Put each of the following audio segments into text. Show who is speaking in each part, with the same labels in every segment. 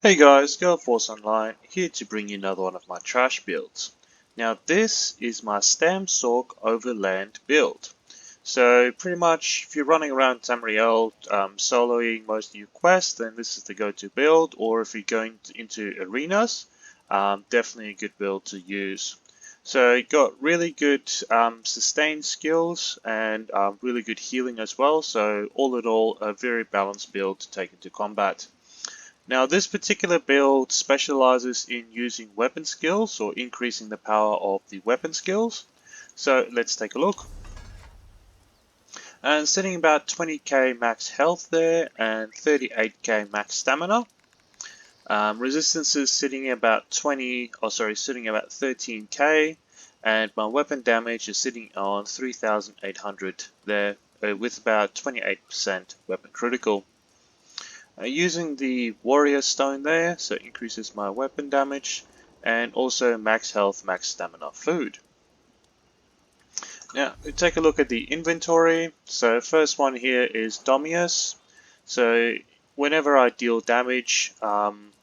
Speaker 1: Hey guys, GoForce Online here to bring you another one of my trash builds. Now this is my Stamsorc Overland build. So pretty much if you're running around Tamriel soloing most of your quests, then this is the go-to build, or if you're going into arenas, definitely a good build to use. So it got really good sustain skills and really good healing as well, so all in all a very balanced build to take into combat. Now this particular build specializes in using weapon skills or increasing the power of the weapon skills. So let's take a look. And sitting about 20k max health there and 38k max stamina. Resistance is sitting about 13k, and my weapon damage is sitting on 3800 there with about 28% weapon critical. Using the warrior stone there, so it increases my weapon damage and also max health, max stamina food. Now we take a look at the inventory. So first one here is Domius. So whenever I deal damage,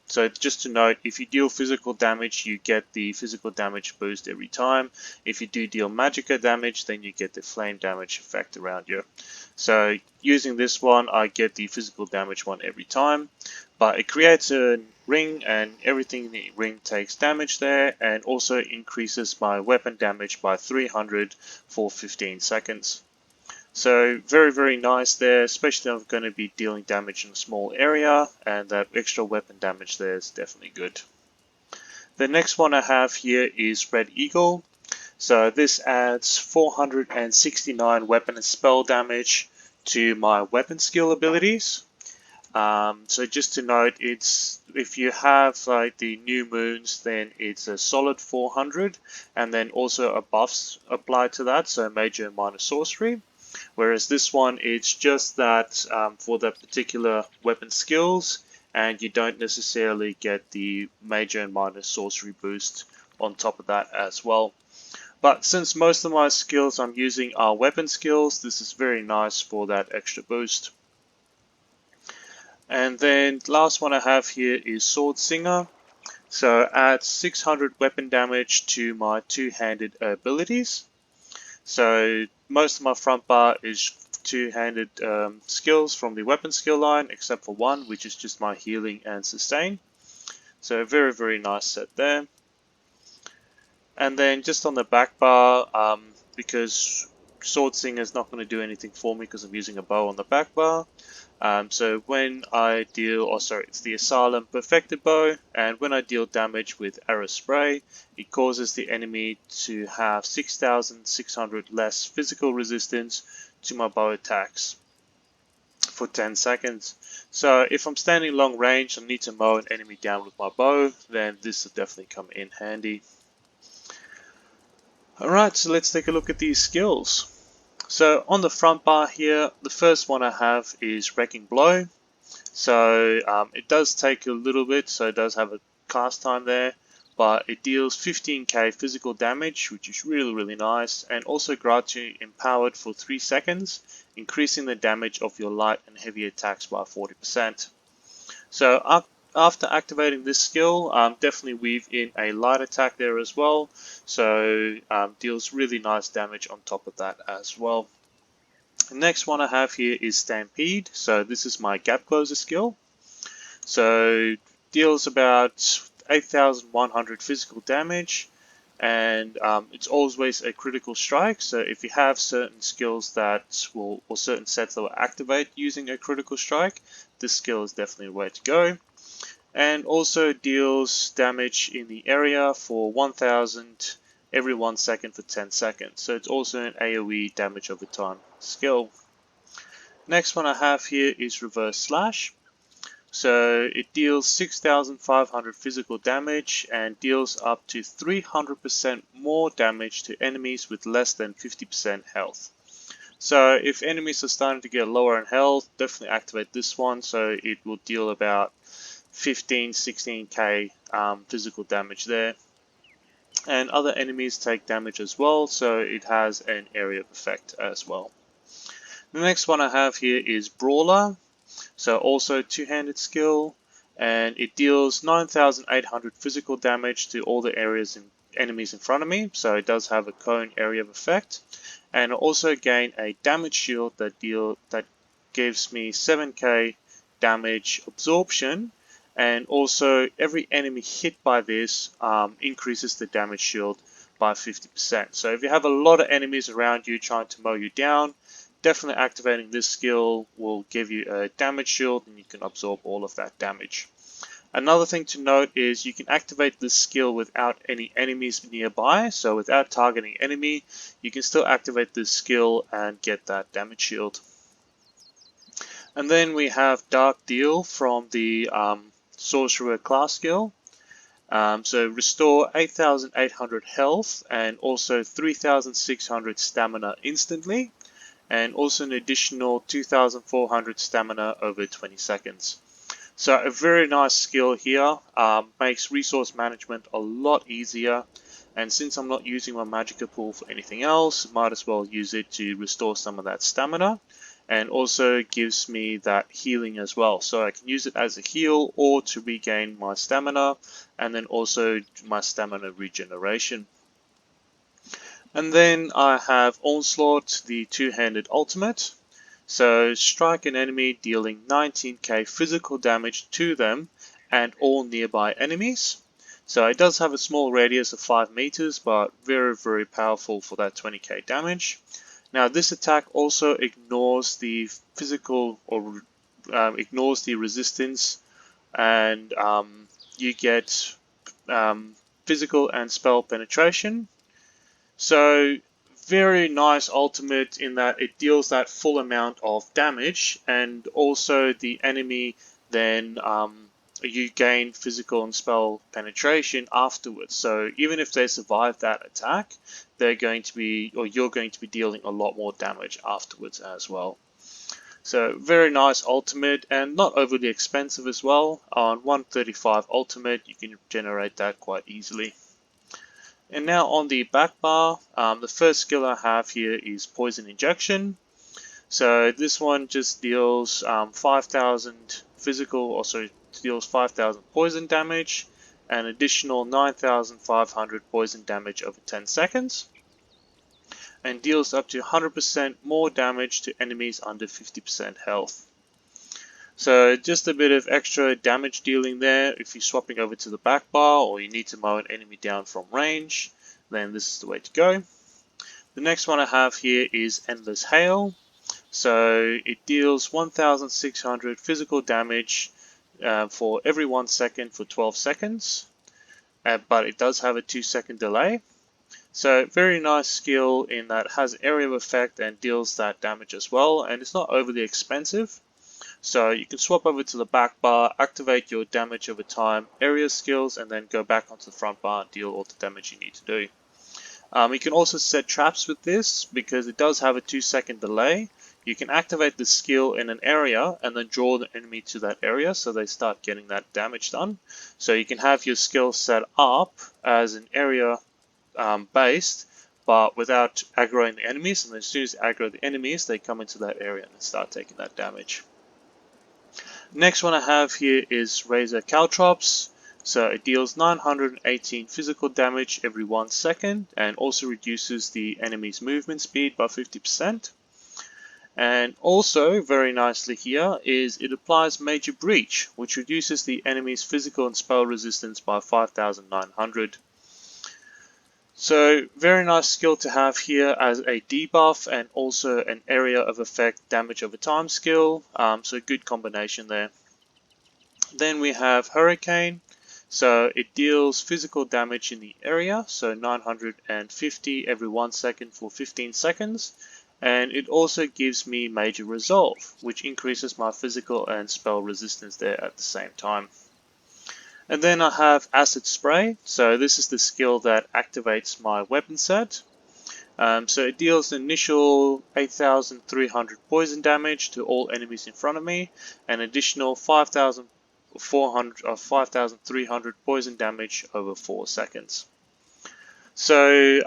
Speaker 1: so just to note, if you deal physical damage, you get the physical damage boost every time. If you do deal magicka damage, then you get the flame damage effect around you. So using this one, I get the physical damage one every time, but it creates a ring and everything in the ring takes damage there, and also increases my weapon damage by 300 for 15 seconds. So very nice there, especially if I'm going to be dealing damage in a small area, and that extra weapon damage there is definitely good. The next one I have here is Red Eagle. So this adds 469 weapon and spell damage to my weapon skill abilities. So just to note, it's if you have like the new moons, then it's a solid 400, and then also a buffs applied to that, so major and minor sorcery. Whereas this one, it's just that for that particular weapon skills, and you don't necessarily get the major and minor sorcery boost on top of that as well. But since most of my skills I'm using are weapon skills, this is very nice for that extra boost. And then last one I have here is Sword Singer. So adds 600 weapon damage to my two-handed abilities. So most of my front bar is two-handed skills from the weapon skill line, except for one, which is just my healing and sustain. So very nice set there. And then just on the back bar, because Sword Singer is not going to do anything for me because I'm using a bow on the back bar. So when I deal, it's the Asylum Perfected Bow, and when I deal damage with Arrow Spray, it causes the enemy to have 6,600 less physical resistance to my bow attacks for 10 seconds. So if I'm standing long range and need to mow an enemy down with my bow, then this will definitely come in handy. Alright, so let's take a look at these skills. So on the front bar here, the first one I have is Wrecking Blow. So it does take a little bit, so it does have a cast time there, but it deals 15k physical damage, which is really nice, and also grants you empowered for 3 seconds, increasing the damage of your light and heavy attacks by 40%. So after activating this skill, definitely weave in a light attack there as well, so deals really nice damage on top of that as well. The next one I have here is Stampede. So this is my gap closer skill. So deals about 8,100 physical damage, and it's always a critical strike. So if you have certain skills that will, or certain sets that will activate using a critical strike, this skill is definitely the way to go. And also deals damage in the area for 1,000 every 1 second for 10 seconds. So it's also an AoE damage over time skill. Next one I have here is Reverse Slash. So it deals 6,500 physical damage and deals up to 300% more damage to enemies with less than 50% health. So if enemies are starting to get lower in health, definitely activate this one, so it will deal about 15-16k physical damage there. And other enemies take damage as well, so it has an area of effect as well. The next one I have here is Brawler. So also two-handed skill, and it deals 9,800 physical damage to all the enemies in front of me, so it does have a cone area of effect. And I also gain a damage shield that gives me 7k damage absorption, and also every enemy hit by this increases the damage shield by 50%. So if you have a lot of enemies around you trying to mow you down, definitely activating this skill will give you a damage shield and you can absorb all of that damage. Another thing to note is you can activate this skill without any enemies nearby, so without targeting enemy, you can still activate this skill and get that damage shield. And then we have Dark Deal from the Sorcerer class skill. So restore 8,800 health and also 3,600 stamina instantly, and also an additional 2,400 stamina over 20 seconds. So a very nice skill here, makes resource management a lot easier, and since I'm not using my Magicka pool for anything else, might as well use it to restore some of that stamina, and also gives me that healing as well. So I can use it as a heal or to regain my stamina, and then also my stamina regeneration. And then I have Onslaught, the two-handed ultimate. So strike an enemy dealing 19k physical damage to them and all nearby enemies. So it does have a small radius of 5 meters, but very, very powerful for that 20k damage. Now this attack also ignores the physical or ignores the resistance, and you get physical and spell penetration. So very nice ultimate in that it deals that full amount of damage, and also the enemy then you gain physical and spell penetration afterwards. So even if they survive that attack, they're going to be, or you're going to be dealing a lot more damage afterwards as well. So very nice ultimate, and not overly expensive as well. On 135 ultimate, you can generate that quite easily. And now on the back bar, the first skill I have here is Poison Injection. So this one just deals 5,000 physical, also deals 5,000 poison damage, and additional 9,500 poison damage over 10 seconds, and deals up to 100% more damage to enemies under 50% health. So just a bit of extra damage dealing there if you're swapping over to the back bar, or you need to mow an enemy down from range, then this is the way to go. The next one I have here is Endless Hail. So it deals 1,600 physical damage for every 1 second for 12 seconds, but it does have a 2-second delay. So very nice skill in that it has area of effect and deals that damage as well, and it's not overly expensive. So you can swap over to the back bar, activate your damage over time area skills, and then go back onto the front bar and deal all the damage you need to do. You can also set traps with this because it does have a 2-second delay. You can activate the skill in an area and then draw the enemy to that area so they start getting that damage done. So you can have your skill set up as an area based, but without aggroing the enemies, and as soon as you aggro the enemies, they come into that area and start taking that damage. Next one I have here is Razor Caltrops. So it deals 918 physical damage every 1 second, and also reduces the enemy's movement speed by 50%. And also, very nicely here, is it applies Major Breach, which reduces the enemy's physical and spell resistance by 5,900. So very nice skill to have here as a debuff, and also an area of effect damage over time skill, so good combination there. Then we have Hurricane. So it deals physical damage in the area, so 950 every 1 second for 15 seconds. And it also gives me Major Resolve, which increases my physical and spell resistance there at the same time. And then I have Acid Spray. So this is the skill that activates my weapon set. So it deals the initial 8,300 poison damage to all enemies in front of me, and additional 5,300 poison damage over 4 seconds. So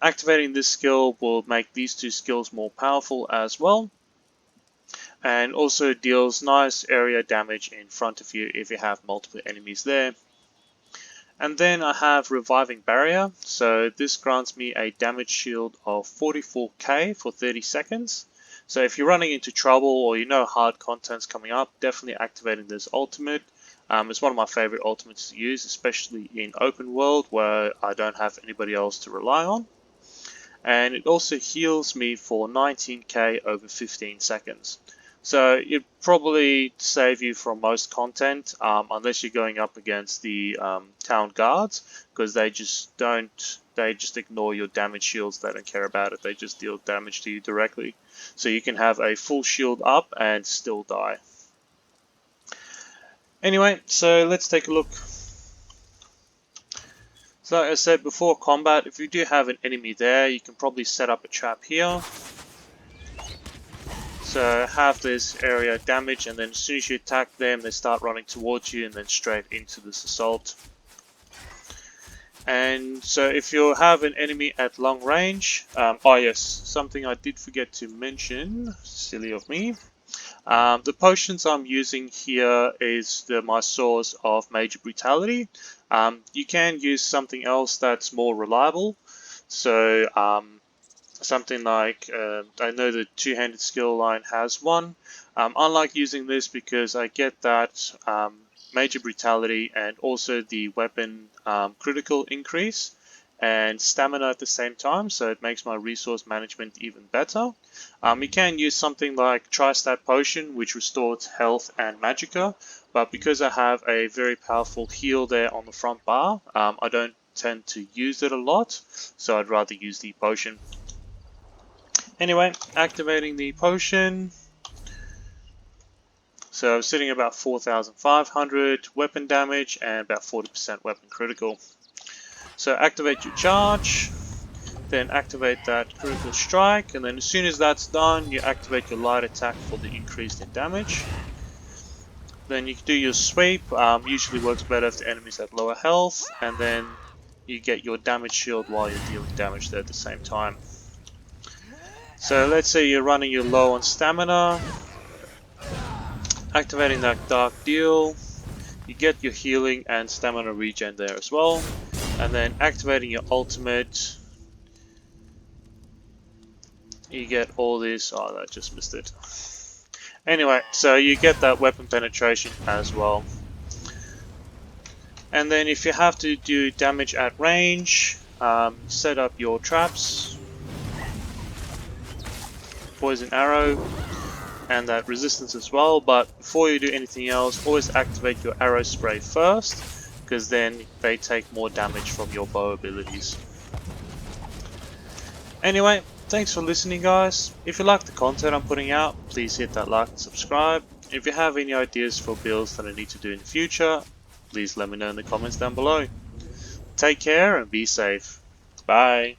Speaker 1: activating this skill will make these two skills more powerful as well. and also deals nice area damage in front of you if you have multiple enemies there. And then I have Reviving Barrier, so this grants me a damage shield of 44k for 30 seconds. So if you're running into trouble or you know hard content's coming up, definitely activating this ultimate. It's one of my favorite ultimates to use, especially in open world where I don't have anybody else to rely on. And it also heals me for 19k over 15 seconds. So it probably save you from most content, unless you're going up against the town guards, because they just ignore your damage shields. They don't care about it. They just deal damage to you directly. So you can have a full shield up and still die. Anyway, so let's take a look. So like I said, before combat, if you do have an enemy there, you can probably set up a trap here. So have this area damage, and then as soon as you attack them, they start running towards you and then straight into this assault. And so if you have an enemy at long range, oh yes, something I did forget to mention, silly of me. The potions I'm using here is my source of Major Brutality. You can use something else that's more reliable. So something like, I know the two-handed skill line has one. I like using this because I get that Major Brutality and also the weapon critical increase and stamina at the same time, so it makes my resource management even better. You can use something like Tri-Stat Potion, which restores health and magicka, but because I have a very powerful heal there on the front bar, I don't tend to use it a lot, so I'd rather use the potion. Anyway, activating the potion. So I'm sitting about 4,500 weapon damage and about 40% weapon critical. So activate your charge, then activate that critical strike, and then as soon as that's done, you activate your light attack for the increase in damage. Then you can do your sweep, usually works better if the enemy's at lower health, and then you get your damage shield while you're dealing damage there at the same time. So let's say you're running your low on stamina, activating that dark deal, you get your healing and stamina regen there as well, and then activating your ultimate, you get all this, oh I just missed it. Anyway, so you get that weapon penetration as well. And then if you have to do damage at range, set up your traps, poison arrow, and that resistance as well, but before you do anything else, always activate your arrow spray first, because then they take more damage from your bow abilities. Anyway, thanks for listening guys. If you like the content I'm putting out, please hit that like and subscribe. If you have any ideas for builds that I need to do in the future, please let me know in the comments down below. Take care and be safe. Bye.